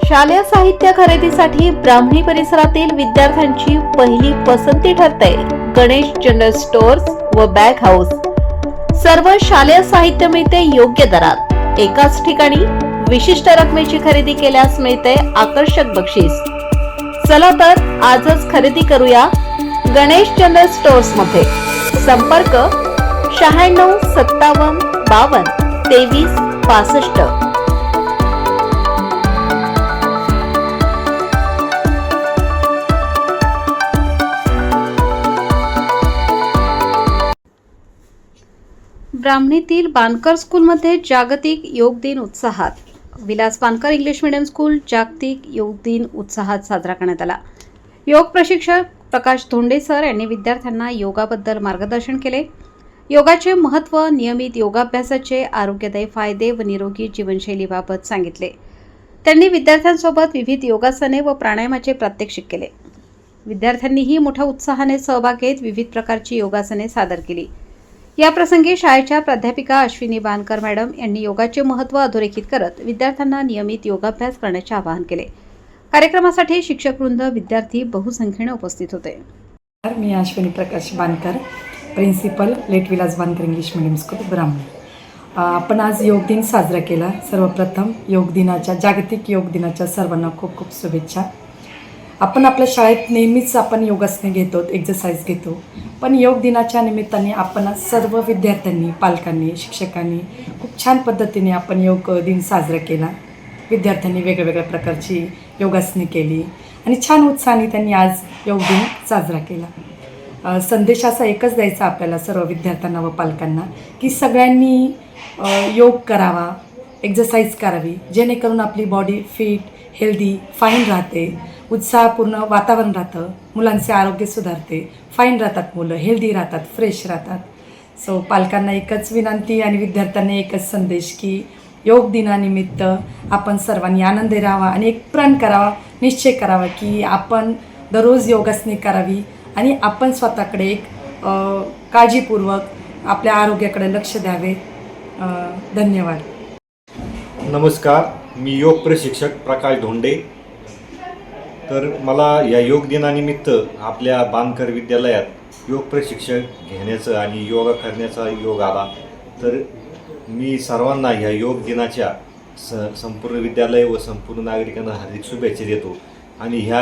शालेय साहित्य खरेदीसाठी ब्राह्मणी परिसरातील विद्यार्थ्यांची पहिली पसंती ठरते गणेश जनरल स्टोअर्स व बॅग हाऊस। सर्व शालेय साहित्य मिळते योग्य दरात, एकाच ठिकाणी विशिष्ट रकमेची खरेदी केल्यास मिळते आकर्षक बक्षीस। चला तर आजच खरेदी करूया गणेश जनरल स्टोअर्स मध्ये। संपर्क 96 57 52 23 65। ब्राह्मणीतील बानकर स्कूलमध्ये जागतिक योग दिन उत्साहात। Vilas Bankar English medium school जागतिक योग दिन उत्साहात साजरा करण्यात आला। योग प्रशिक्षक प्रकाश धोंडे सर यांनी विद्यार्थ्यांना योगाबद्दल मार्गदर्शन केले। योगाचे महत्त्व, नियमित योगाभ्यासाचे आरोग्यदायी फायदे व निरोगी जीवनशैलीबाबत सांगितले। त्यांनी विद्यार्थ्यांसोबत विविध योगासने व प्राणायामाचे प्रात्यक्षिक केले। विद्यार्थ्यांनीही मोठ्या उत्साहाने सहभाग घेत विविध प्रकारची योगासने सादर केली। या प्रसंगी शाळेच्या प्राध्यापिका अश्विनी बानकर मॅडम यांनी योगाचे महत्त्व अधोरेखित करत विद्यार्थ्यांना नियमित योगाभ्यास करण्याचे आवाहन केले। कार्यक्रमासाठी शिक्षक वृंद, विद्यार्थी बहुसंख्येने उपस्थित होते। मी Ashwini Prakash Bankar, principal late Vilas Bankar English medium school Brahmani. आपण आज योग दिन साजरा केला। सर्वप्रथम जागतिक योग दिनाच्या सर्वांना खूप खूप शुभेच्छा। आपण आपल्या शाळेत नेहमीच योगासने घेतो, एक्सरसाइज घेतो, पण योग दिनाच्या निमित्ताने आपण सर्व विद्यार्थ्यांनी, पालकांनी, शिक्षकांनी खूप छान पद्धतीने आपण योग दिन साजरा केला। विद्यार्थ्यांनी वेगवेगळ्या प्रकारची योगासने केली आणि छान उत्साहाने त्यांनी आज योग दिन साजरा केला। संदेश असा एकच द्यायचा आपल्याला सर्व विद्यार्थ्यांना व पालकांना की सगळ्यांनी योग करावा, एक्सरसाइज करावी, जेणेकरून आपली बॉडी फिट, हेल्दी, फाईन राहते, उत्साहपूर्ण वातावरण राहतं, मुलांचे आरोग्य सुधारते, फाईन राहतात मुलं, हेल्दी राहतात, फ्रेश राहतात। सो पालकांना एकच विनंती आणि विद्यार्थ्यांना एकच संदेश की योग दिनानिमित्त आपण सर्वांनी आनंदी राहावा आणि एक प्रण करावा, निश्चय करावा की आपण दररोज योगासने करावी आणि आपण स्वतःकडे एक काळजीपूर्वक आपल्या आरोग्याकडे लक्ष द्यावे। धन्यवाद। नमस्कार, मी योग प्रशिक्षक प्रकाश धोंडे। तर मला या योग दिनानिमित्त आपल्या बानकर विद्यालयात योग प्रशिक्षक घेण्याचं आणि योगा करण्याचा योग आला। तर मी सर्वांना ह्या योग दिनाच्या संपूर्ण विद्यालय व संपूर्ण नागरिकांना हार्दिक शुभेच्छा देतो आणि ह्या